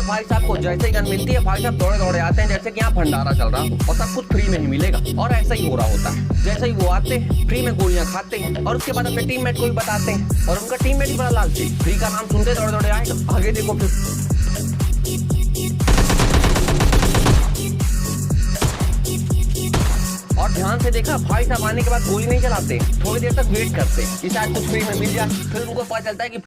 भाई साहब को जैसे ही गन मिलती है भाई साहब दौड़े दौड़े आते हैं जैसे कि यहाँ भंडारा चल रहा हो और सब कुछ फ्री में ही मिलेगा। और ऐसा ही हो रहा होता है, जैसे ही वो आते हैं फ्री में गोलियां खाते हैं और उसके बाद अपने टीममेट को भी बताते हैं और उनका टीममेट ही बड़ा लालची, फ्री का नाम सुनते दौड़े दौड़े आएगा। आगे देखो फिर और ध्यान से देखा भाई साहब आने के बाद गोली नहीं चलाते, थोड़ी देर तक वेट करते कि शायद कुछ फ्री में मिल जाए, फिर उनको पता चलता है कि